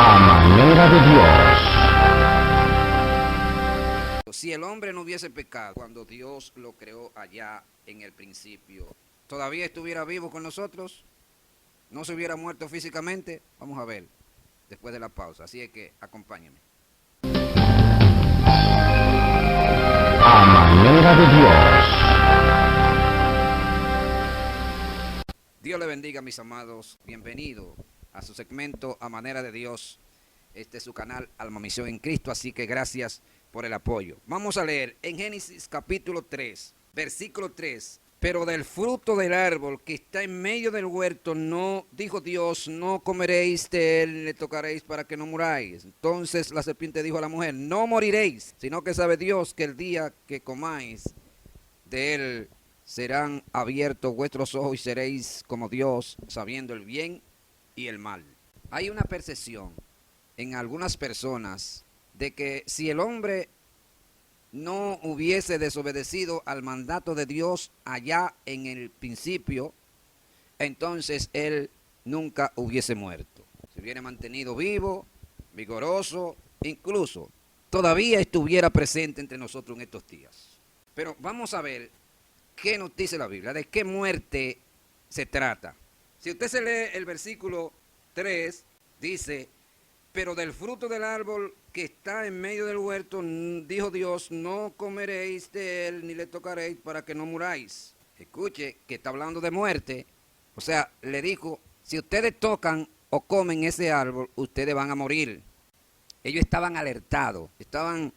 A manera de Dios. Si el hombre no hubiese pecado cuando Dios lo creó allá en el principio, ¿todavía estuviera vivo con nosotros? ¿No se hubiera muerto físicamente? Vamos a ver después de la pausa, así es que acompáñenme. A manera de Dios. Dios le bendiga, mis amados. Bienvenido a su segmento A Manera de Dios. Este es su canal Alma Misión en Cristo, así que gracias por el apoyo. Vamos a leer en Génesis capítulo 3, versículo 3. Pero del fruto del árbol que está en medio del huerto, no, dijo Dios, no comeréis de él, ni le tocaréis para que no muráis. Entonces la serpiente dijo a la mujer, no moriréis, sino que sabe Dios que el día que comáis de él serán abiertos vuestros ojos y seréis como Dios, sabiendo el bien y el mal. Hay una percepción en algunas personas de que si el hombre no hubiese desobedecido al mandato de Dios allá en el principio, entonces él nunca hubiese muerto. Se hubiera mantenido vivo, vigoroso, incluso todavía estuviera presente entre nosotros en estos días. Pero vamos a ver qué nos dice la Biblia, de qué muerte se trata. Si usted se lee el versículo 3, dice, pero del fruto del árbol que está en medio del huerto, dijo Dios, no comeréis de él ni le tocaréis para que no muráis. Escuche que está hablando de muerte. O sea, le dijo, si ustedes tocan o comen ese árbol, ustedes van a morir. Ellos estaban alertados, estaban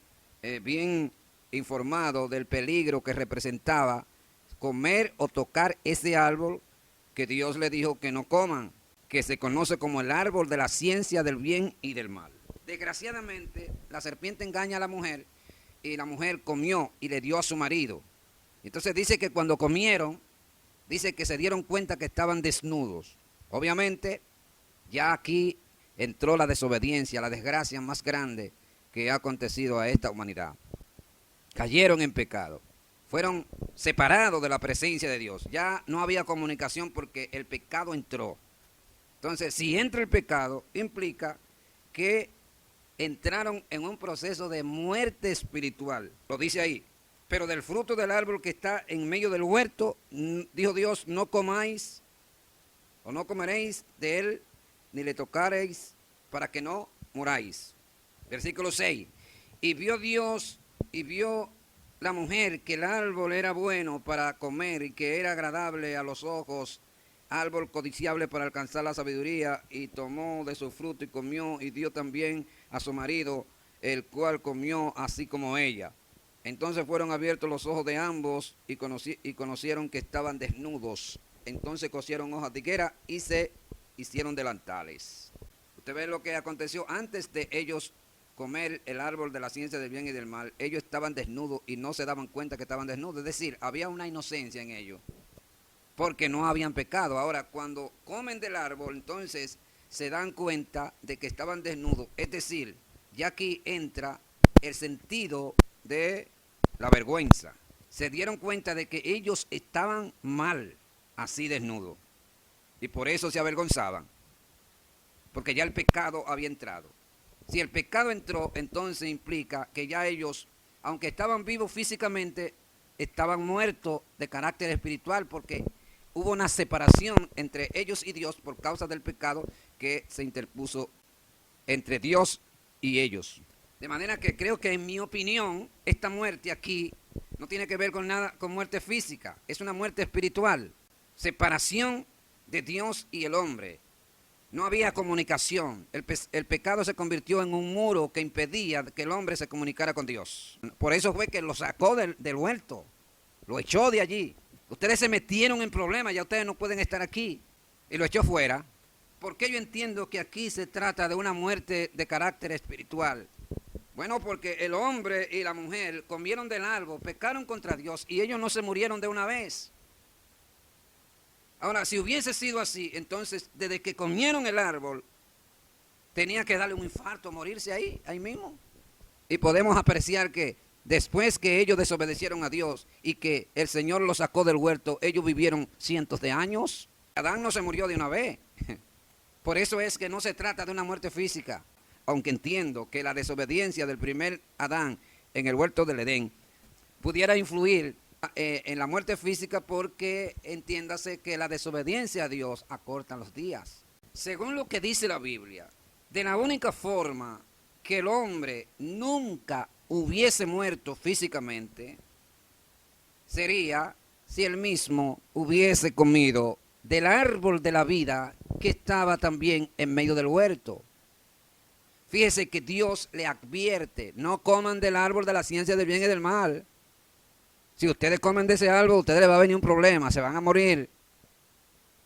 bien informados del peligro que representaba comer o tocar ese árbol que Dios le dijo que no coman, que se conoce como el árbol de la ciencia del bien y del mal. Desgraciadamente, la serpiente engaña a la mujer y la mujer comió y le dio a su marido. Entonces dice que cuando comieron, dice que se dieron cuenta que estaban desnudos. Obviamente, ya aquí entró la desobediencia, la desgracia más grande que ha acontecido a esta humanidad. Cayeron en pecado. Fueron separados de la presencia de Dios. Ya no había comunicación porque el pecado entró. Entonces, si entra el pecado, implica que entraron en un proceso de muerte espiritual. Lo dice ahí. Pero del fruto del árbol que está en medio del huerto, dijo Dios, no comáis o no comeréis de él, ni le tocaréis para que no muráis. Versículo 6. Y vio Dios y vio la mujer que el árbol era bueno para comer y que era agradable a los ojos, árbol codiciable para alcanzar la sabiduría, y tomó de su fruto y comió y dio también a su marido, el cual comió así como ella. Entonces fueron abiertos los ojos de ambos y conocieron que estaban desnudos. Entonces cosieron hojas de higuera y se hicieron delantales. Usted ve lo que aconteció antes de ellos comer el árbol de la ciencia del bien y del mal. Ellos estaban desnudos y no se daban cuenta que estaban desnudos. Es decir, había una inocencia en ellos, porque no habían pecado. Ahora, cuando comen del árbol, entonces se dan cuenta de que estaban desnudos. Es decir, ya aquí entra el sentido de la vergüenza. Se dieron cuenta de que ellos estaban mal, así desnudos. Y por eso se avergonzaban, porque ya el pecado había entrado. Si el pecado entró, entonces implica que ya ellos, aunque estaban vivos físicamente, estaban muertos de carácter espiritual, porque hubo una separación entre ellos y Dios por causa del pecado que se interpuso entre Dios y ellos. De manera que creo que, en mi opinión, esta muerte aquí no tiene que ver con nada con muerte física, es una muerte espiritual. Separación de Dios y el hombre. No había comunicación. El pecado se convirtió en un muro que impedía que el hombre se comunicara con Dios. Por eso fue que lo sacó del huerto, lo echó de allí. Ustedes se metieron en problemas, ya ustedes no pueden estar aquí. Y lo echó fuera. ¿Por qué yo entiendo que aquí se trata de una muerte de carácter espiritual? Bueno, porque el hombre y la mujer comieron del árbol, pecaron contra Dios y ellos no se murieron de una vez. Ahora, si hubiese sido así, entonces desde que comieron el árbol, tenía que darle un infarto, morirse ahí mismo. Y podemos apreciar que después que ellos desobedecieron a Dios y que el Señor los sacó del huerto, ellos vivieron cientos de años. Adán no se murió de una vez. Por eso es que no se trata de una muerte física. aunque entiendo que la desobediencia del primer Adán en el huerto del Edén pudiera influir en la muerte física, porque entiéndase que la desobediencia a Dios acorta los días. Según lo que dice la Biblia, de la única forma que el hombre nunca hubiese muerto físicamente sería si él mismo hubiese comido del árbol de la vida que estaba también en medio del huerto. Fíjese que Dios le advierte: no coman del árbol de la ciencia del bien y del mal. Si ustedes comen de ese árbol, a ustedes les va a venir un problema, se van a morir.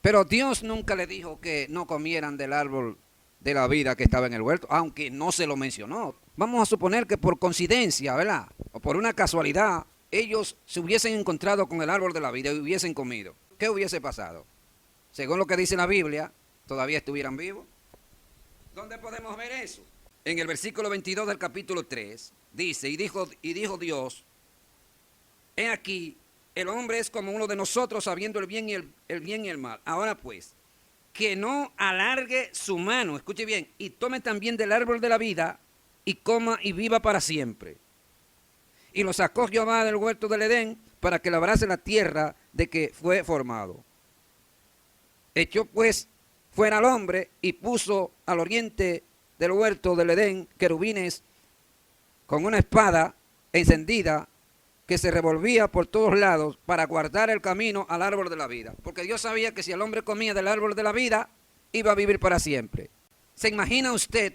Pero Dios nunca le dijo que no comieran del árbol de la vida que estaba en el huerto, aunque no se lo mencionó. Vamos a suponer que por coincidencia, ¿verdad?, o por una casualidad, ellos se hubiesen encontrado con el árbol de la vida y hubiesen comido. ¿Qué hubiese pasado? Según lo que dice la Biblia, todavía estuvieran vivos. ¿Dónde podemos ver eso? En el versículo 22 del capítulo 3, dice: y dijo Dios: he aquí, el hombre es como uno de nosotros, sabiendo el bien y el mal. Ahora pues, que no alargue su mano, escuche bien, y tome también del árbol de la vida, y coma y viva para siempre. Y lo sacó Jehová del huerto del Edén, para que labrase la tierra de que fue formado. Echó pues fuera al hombre, y puso al oriente del huerto del Edén querubines con una espada encendida, que se revolvía por todos lados para guardar el camino al árbol de la vida. Porque Dios sabía que si el hombre comía del árbol de la vida, iba a vivir para siempre. ¿Se imagina usted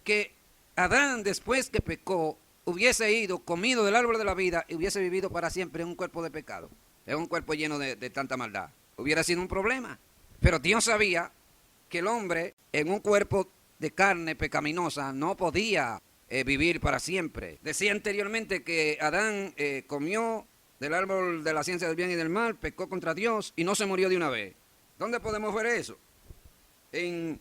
que Adán, después que pecó, hubiese ido, comido del árbol de la vida y hubiese vivido para siempre en un cuerpo de pecado, en un cuerpo lleno de tanta maldad? Hubiera sido un problema. Pero Dios sabía que el hombre en un cuerpo de carne pecaminosa no podía vivir para siempre. Decía anteriormente que Adán comió del árbol de la ciencia del bien y del mal, pecó contra Dios y no se murió de una vez. ¿Dónde podemos ver eso? En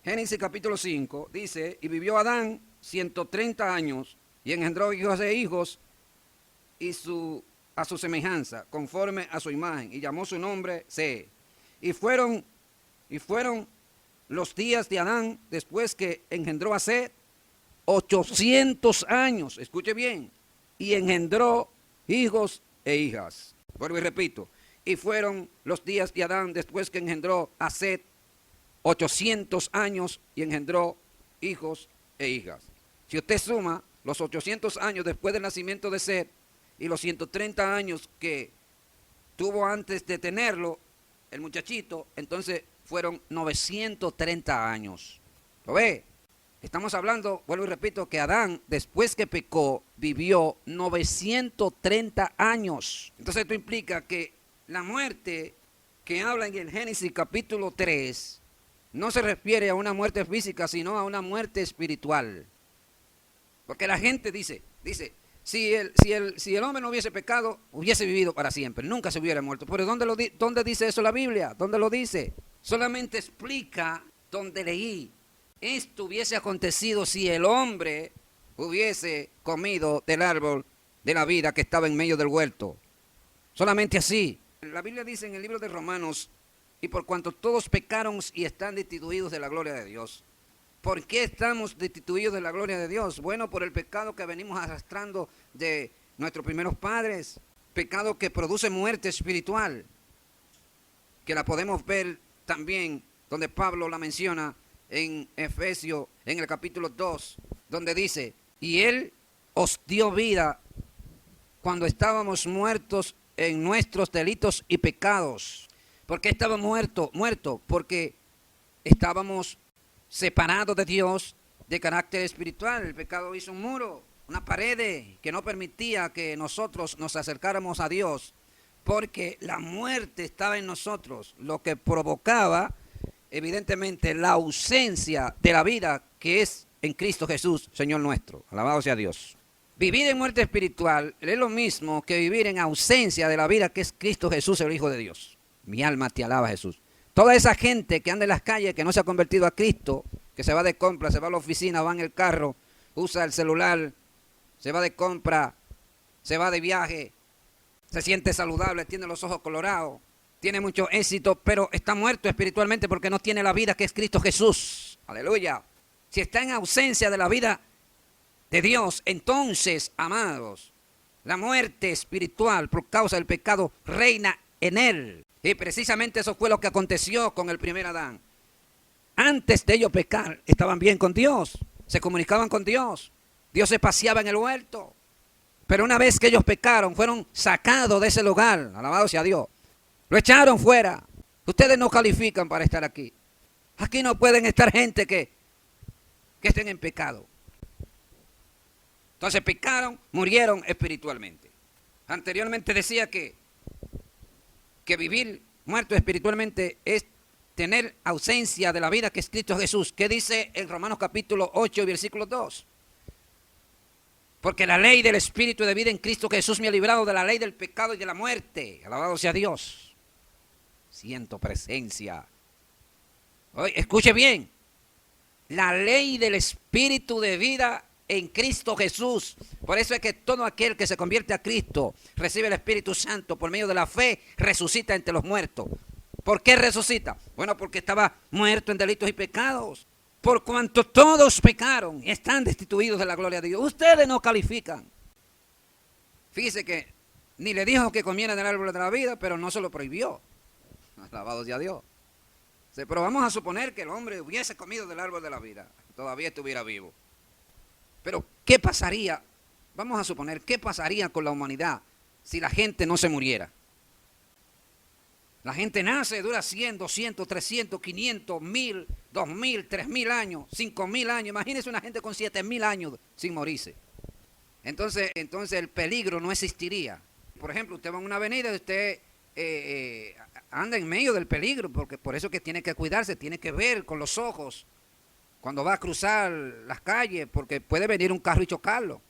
Génesis capítulo 5 dice: y vivió Adán 130 años y engendró hijos e hijos a su semejanza, conforme a su imagen, y llamó su nombre Set. Y fueron los días de Adán después que engendró a Set 800 años, escuche bien, y engendró hijos e hijas. Vuelvo y repito: y fueron los días de Adán después que engendró a Set 800 años y engendró hijos e hijas. Si usted suma los 800 años después del nacimiento de Set y los 130 años que tuvo antes de tenerlo el muchachito, entonces fueron 930 años. ¿Lo ve? Estamos hablando, vuelvo y repito, que Adán, después que pecó, vivió 930 años. Entonces esto implica que la muerte que habla en el Génesis capítulo 3 no se refiere a una muerte física, sino a una muerte espiritual. Porque la gente dice, si el hombre no hubiese pecado, hubiese vivido para siempre, nunca se hubiera muerto. Pero ¿dónde dice eso la Biblia? ¿Dónde lo dice? Solamente explica donde leí. Esto hubiese acontecido si el hombre hubiese comido del árbol de la vida que estaba en medio del huerto. Solamente así. La Biblia dice en el libro de Romanos: y por cuanto todos pecaron y están destituidos de la gloria de Dios. ¿Por qué estamos destituidos de la gloria de Dios? Bueno, por el pecado que venimos arrastrando de nuestros primeros padres. Pecado que produce muerte espiritual, que la podemos ver también donde Pablo la menciona en Efesios, en el capítulo 2, donde dice: y Él os dio vida cuando estábamos muertos en nuestros delitos y pecados. ¿Por qué estaba muerto? Porque estábamos separados de Dios de carácter espiritual. El pecado hizo un muro, una pared que no permitía que nosotros nos acercáramos a Dios, porque la muerte estaba en nosotros, lo que provocaba evidentemente la ausencia de la vida que es en Cristo Jesús, Señor nuestro. Alabado sea Dios. Vivir en muerte espiritual es lo mismo que vivir en ausencia de la vida que es Cristo Jesús, el Hijo de Dios. Mi alma te alaba, Jesús. Toda esa gente que anda en las calles, que no se ha convertido a Cristo, que se va de compra, se va a la oficina, va en el carro, usa el celular, se va de compra, se va de viaje, se siente saludable, tiene los ojos colorados, tiene mucho éxito, pero está muerto espiritualmente porque no tiene la vida que es Cristo Jesús. Aleluya. si está en ausencia de la vida de Dios, entonces, amados, la muerte espiritual por causa del pecado reina en él. Y precisamente eso fue lo que aconteció con el primer Adán. Antes de ellos pecar, estaban bien con Dios, se comunicaban con Dios. Dios se paseaba en el huerto. Pero una vez que ellos pecaron, fueron sacados de ese lugar. Alabado sea Dios. Lo echaron fuera. Ustedes no califican para estar aquí. Aquí no pueden estar gente que estén en pecado. Entonces pecaron, murieron espiritualmente. Anteriormente decía que vivir muerto espiritualmente es tener ausencia de la vida que es Cristo Jesús. ¿Qué dice en Romanos capítulo 8, versículo 2? Porque la ley del Espíritu de vida en Cristo Jesús me ha librado de la ley del pecado y de la muerte. Alabado sea Dios. Siento presencia. Oye, escuche bien. La ley del Espíritu de vida en Cristo Jesús. Por eso es que todo aquel que se convierte a Cristo recibe el Espíritu Santo por medio de la fe, resucita entre los muertos. ¿Por qué resucita? Bueno, porque estaba muerto en delitos y pecados. Por cuanto todos pecaron y están destituidos de la gloria de Dios. Ustedes no califican. Fíjese que ni le dijo que comiera del árbol de la vida, pero no se lo prohibió. Alabado sea Dios. Pero vamos a suponer que el hombre hubiese comido del árbol de la vida. Todavía estuviera vivo. Pero, ¿qué pasaría? Vamos a suponer, ¿qué pasaría con la humanidad si la gente no se muriera? La gente nace, dura 100, 200, 300, 500, 1000, 2000, 3000 años, 5000 años. Imagínese una gente con 7000 años sin morirse. Entonces el peligro no existiría. Por ejemplo, usted va en una avenida y usted anda en medio del peligro, porque por eso que tiene que cuidarse, tiene que ver con los ojos cuando va a cruzar las calles, porque puede venir un carro y chocarlo.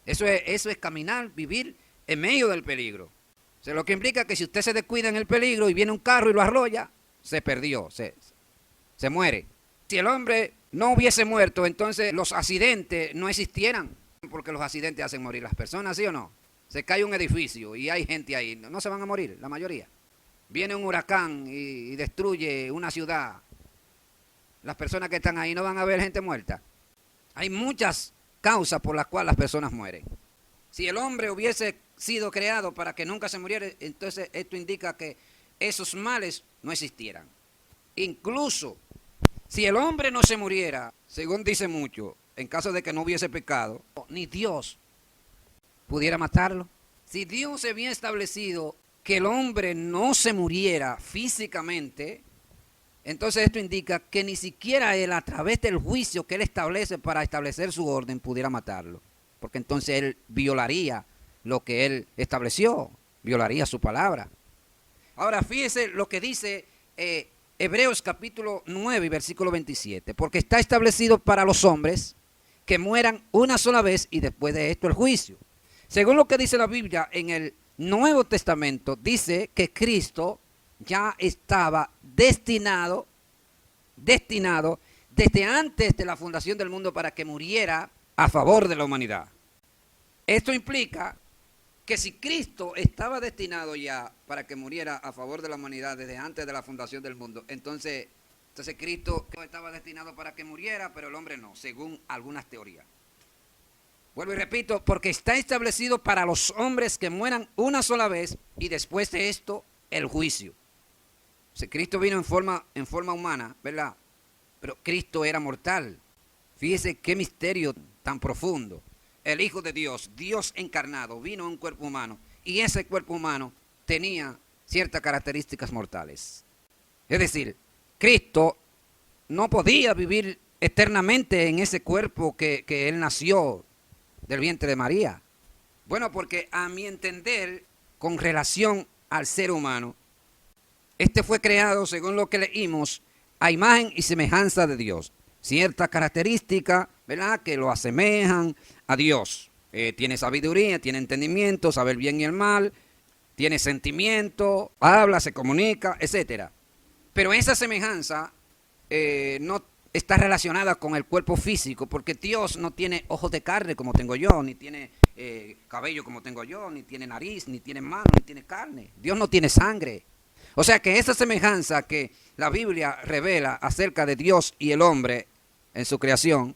Eso es caminar, vivir en medio del peligro. O sea, lo que implica que si usted se descuida en el peligro y viene un carro y lo arrolla, se perdió, se muere. Si el hombre no hubiese muerto, entonces los accidentes no existieran, porque los accidentes hacen morir las personas, ¿sí o no? Se cae un edificio y hay gente ahí, no se van a morir, la mayoría. Viene un huracán y destruye una ciudad. Las personas que están ahí no van a ver gente muerta. Hay muchas causas por las cuales las personas mueren. Si el hombre hubiese sido creado para que nunca se muriera, entonces esto indica que esos males no existieran. Incluso si el hombre no se muriera, según dice mucho, en caso de que no hubiese pecado, ni Dios pudiera matarlo. Si Dios se había establecido que el hombre no se muriera físicamente, entonces esto indica que ni siquiera él, a través del juicio que él establece para establecer su orden, pudiera matarlo. Porque entonces él violaría lo que él estableció, violaría su palabra. Ahora fíjese lo que dice Hebreos capítulo 9, versículo 27. Porque está establecido para los hombres que mueran una sola vez y después de esto el juicio. Según lo que dice la Biblia en el Nuevo Testamento, dice que Cristo ya estaba destinado desde antes de la fundación del mundo para que muriera a favor de la humanidad. Esto implica que si Cristo estaba destinado ya para que muriera a favor de la humanidad desde antes de la fundación del mundo, entonces Cristo estaba destinado para que muriera, pero el hombre no, según algunas teorías. Vuelvo y repito, porque está establecido para los hombres que mueran una sola vez y después de esto el juicio. O sea, Cristo vino en forma humana, ¿verdad? Pero Cristo era mortal. Fíjese qué misterio tan profundo. El Hijo de Dios, Dios encarnado, vino en un cuerpo humano y ese cuerpo humano tenía ciertas características mortales. Es decir, Cristo no podía vivir eternamente en ese cuerpo que él nació del vientre de María. Bueno, porque a mi entender, con relación al ser humano, este fue creado, según lo que leímos, a imagen y semejanza de Dios. Ciertas características, ¿verdad?, que lo asemejan a Dios. Tiene sabiduría, tiene entendimiento, sabe el bien y el mal, tiene sentimiento, habla, se comunica, etc. Pero esa semejanza no está relacionada con el cuerpo físico, porque Dios no tiene ojos de carne como tengo yo, ni tiene cabello como tengo yo, ni tiene nariz, ni tiene mano, ni tiene carne. Dios no tiene sangre. O sea que esa semejanza que la Biblia revela acerca de Dios y el hombre en su creación,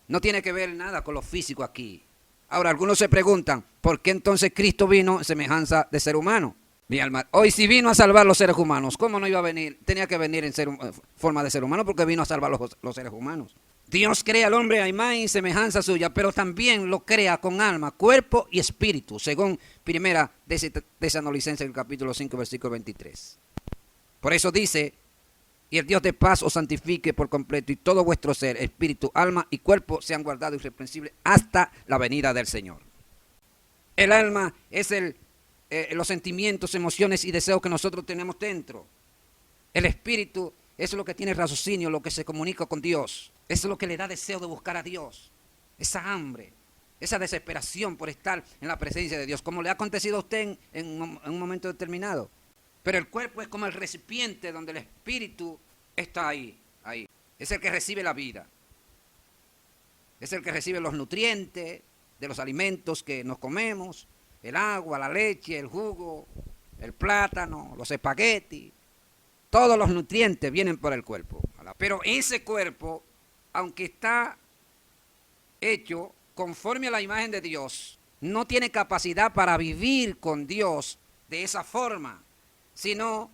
no tiene que ver nada con lo físico aquí. Ahora, algunos se preguntan, ¿por qué entonces Cristo vino en semejanza de ser humano? Mi alma, hoy si vino a salvar los seres humanos, ¿cómo no iba a venir? Tenía que venir en forma de ser humano porque vino a salvar los seres humanos. Dios crea al hombre a imagen y semejanza suya, pero también lo crea con alma, cuerpo y espíritu, según primera Tesalonicenses, el capítulo 5, versículo 23. Por eso dice, y el Dios de paz os santifique por completo, y todo vuestro ser, espíritu, alma y cuerpo sean guardados irreprensibles hasta la venida del Señor. El alma es los sentimientos, emociones y deseos que nosotros tenemos dentro. El espíritu es lo que tiene raciocinio, lo que se comunica con Dios. Eso es lo que le da deseo de buscar a Dios. Esa hambre, esa desesperación por estar en la presencia de Dios, como le ha acontecido a usted en un momento determinado. Pero el cuerpo es como el recipiente donde el espíritu está ahí. Es el que recibe la vida. Es el que recibe los nutrientes de los alimentos que nos comemos, el agua, la leche, el jugo, el plátano, los espaguetis. Todos los nutrientes vienen por el cuerpo. Pero ese cuerpo, aunque está hecho conforme a la imagen de Dios, no tiene capacidad para vivir con Dios de esa forma, sino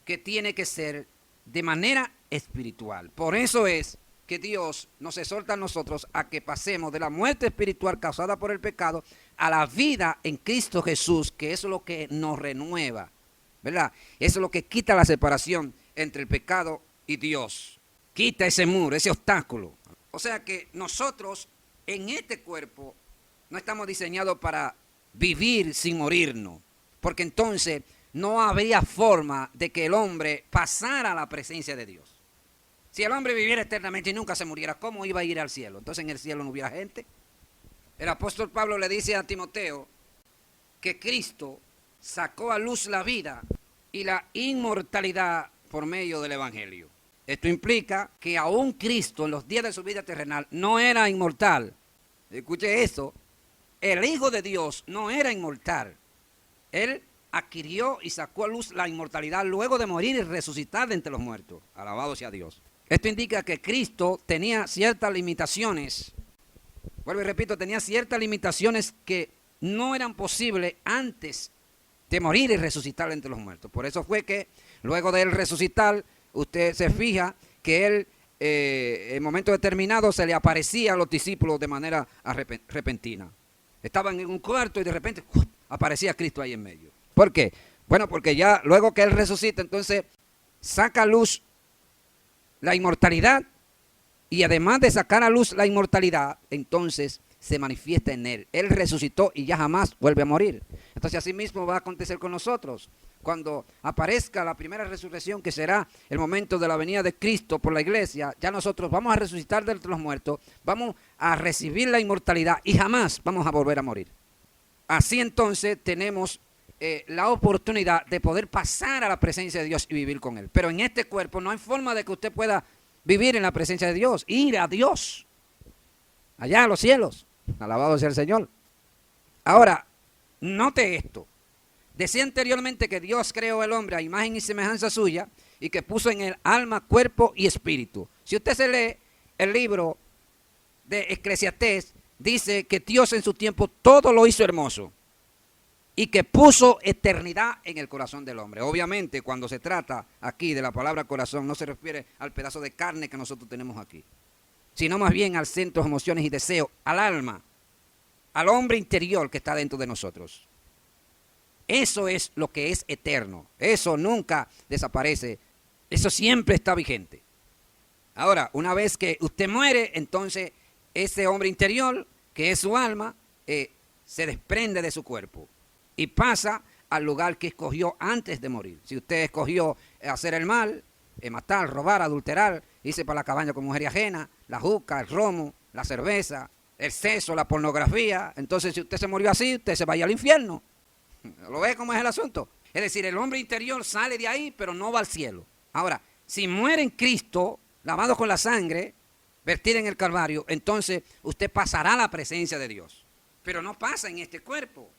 que tiene que ser de manera espiritual. Por eso es que Dios nos exhorta a nosotros a que pasemos de la muerte espiritual causada por el pecado a la vida en Cristo Jesús, que es lo que nos renueva, ¿verdad? Eso es lo que quita la separación entre el pecado y Dios. Quita ese muro, ese obstáculo. O sea que nosotros en este cuerpo no estamos diseñados para vivir sin morirnos, porque entonces no habría forma de que el hombre pasara a la presencia de Dios. Si el hombre viviera eternamente y nunca se muriera, ¿cómo iba a ir al cielo? Entonces en el cielo no hubiera gente. El apóstol Pablo le dice a Timoteo que Cristo sacó a luz la vida y la inmortalidad por medio del Evangelio. Esto implica que aún Cristo en los días de su vida terrenal no era inmortal. Escuche eso, el Hijo de Dios no era inmortal. Él adquirió y sacó a luz la inmortalidad luego de morir y resucitar de entre los muertos. Alabado sea Dios. Esto indica que Cristo tenía ciertas limitaciones. Vuelvo y repito, tenía ciertas limitaciones que no eran posibles antes de morir y resucitar entre los muertos. Por eso fue que luego de él resucitar, usted se fija que él en momento determinado se le aparecía a los discípulos de manera repentina. Estaban en un cuarto y de repente aparecía Cristo ahí en medio. ¿Por qué? Bueno, porque ya luego que él resucita, entonces saca a luz la inmortalidad, y además de sacar a luz la inmortalidad, entonces se manifiesta en él. Él resucitó y ya jamás vuelve a morir. Entonces así mismo va a acontecer con nosotros. Cuando aparezca la primera resurrección, que será el momento de la venida de Cristo por la iglesia, ya nosotros vamos a resucitar de entre los muertos, vamos a recibir la inmortalidad y jamás vamos a volver a morir. Así entonces tenemos la oportunidad de poder pasar a la presencia de Dios y vivir con Él. Pero en este cuerpo no hay forma de que usted pueda vivir en la presencia de Dios, ir a Dios, allá a los cielos. Alabado sea el Señor. Ahora, note esto. Decía anteriormente que Dios creó al hombre a imagen y semejanza suya y que puso en él alma, cuerpo y espíritu. Si usted se lee el libro de Eclesiastés, dice que Dios en su tiempo todo lo hizo hermoso y que puso eternidad en el corazón del hombre. Obviamente, cuando se trata aquí de la palabra corazón, no se refiere al pedazo de carne que nosotros tenemos aquí, sino más bien al centro de emociones y deseos, al alma, al hombre interior que está dentro de nosotros. Eso es lo que es eterno. Eso nunca desaparece. Eso siempre está vigente. Ahora, una vez que usted muere, entonces ese hombre interior, que es su alma, se desprende de su cuerpo y pasa al lugar que escogió antes de morir. Si usted escogió hacer el mal, matar, robar, adulterar, irse para la cabaña con mujer ajena, la juca, el romo, la cerveza, el sexo, la pornografía, entonces si usted se murió así, usted se vaya al infierno. ¿Lo ve cómo es el asunto? Es decir, el hombre interior sale de ahí, pero no va al cielo. Ahora, si muere en Cristo, lavado con la sangre, vertida en el Calvario, entonces usted pasará a la presencia de Dios. Pero no pasa en este cuerpo.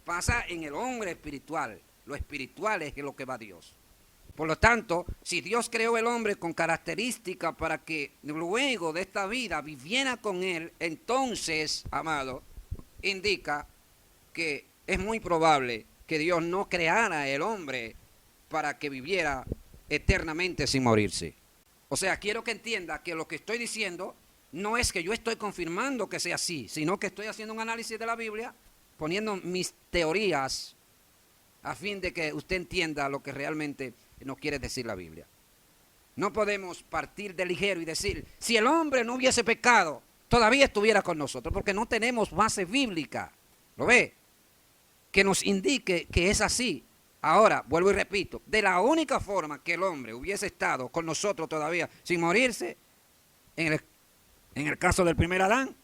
Pasa en el hombre espiritual. Lo espiritual es lo que va a Dios. Por lo tanto, si Dios creó el hombre con características para que luego de esta vida viviera con él, entonces, amado, indica que es muy probable que Dios no creara el hombre para que viviera eternamente sin morirse. O sea, quiero que entienda que lo que estoy diciendo no es que yo estoy confirmando que sea así, sino que estoy haciendo un análisis de la Biblia, poniendo mis teorías a fin de que usted entienda lo que realmente nos quiere decir la Biblia. No podemos partir de ligero y decir, si el hombre no hubiese pecado, todavía estuviera con nosotros, porque no tenemos base bíblica. ¿Lo ve? Que nos indique que es así. Ahora, vuelvo y repito, de la única forma que el hombre hubiese estado con nosotros todavía sin morirse, en el caso del primer Adán,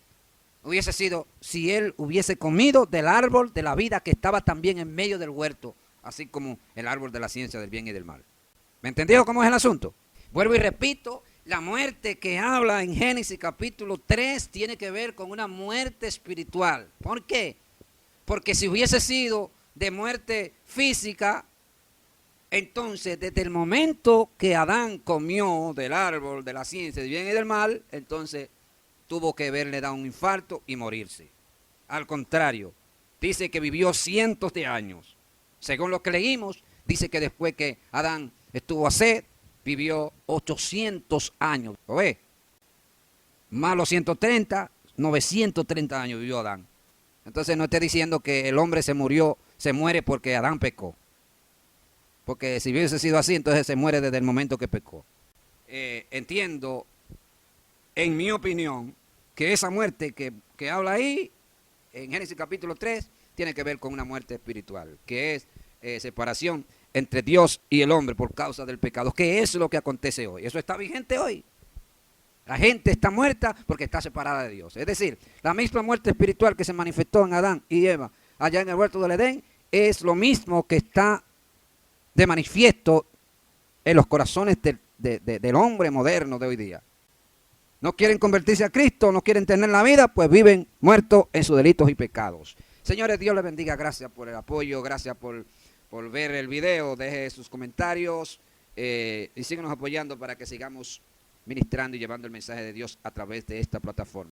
hubiese sido si él hubiese comido del árbol de la vida que estaba también en medio del huerto, así como el árbol de la ciencia del bien y del mal. ¿Me entendió cómo es el asunto? Vuelvo y repito, la muerte que habla en Génesis capítulo 3 tiene que ver con una muerte espiritual. ¿Por qué? Porque si hubiese sido de muerte física, entonces desde el momento que Adán comió del árbol de la ciencia del bien y del mal, entonces tuvo que haberle dado un infarto y morirse. Al contrario, dice que vivió cientos de años. Según lo que leímos, dice que después que Adán estuvo a sed, vivió 800 años. ¿Lo ve? Más los 130, 930 años vivió Adán. Entonces no esté diciendo que el hombre se muere porque Adán pecó. Porque si hubiese sido así, entonces se muere desde el momento que pecó. Entiendo, en mi opinión, que esa muerte que habla ahí, en Génesis capítulo 3, tiene que ver con una muerte espiritual, que es separación entre Dios y el hombre por causa del pecado, que es lo que acontece hoy. Eso está vigente hoy. La gente está muerta porque está separada de Dios. Es decir, la misma muerte espiritual que se manifestó en Adán y Eva allá en el huerto del Edén es lo mismo que está de manifiesto en los corazones del hombre moderno de hoy día. No quieren convertirse a Cristo, no quieren tener la vida, pues viven muertos en sus delitos y pecados. Señores, Dios les bendiga. Gracias por el apoyo, gracias por ver el video. Deje sus comentarios y síguenos apoyando para que sigamos ministrando y llevando el mensaje de Dios a través de esta plataforma.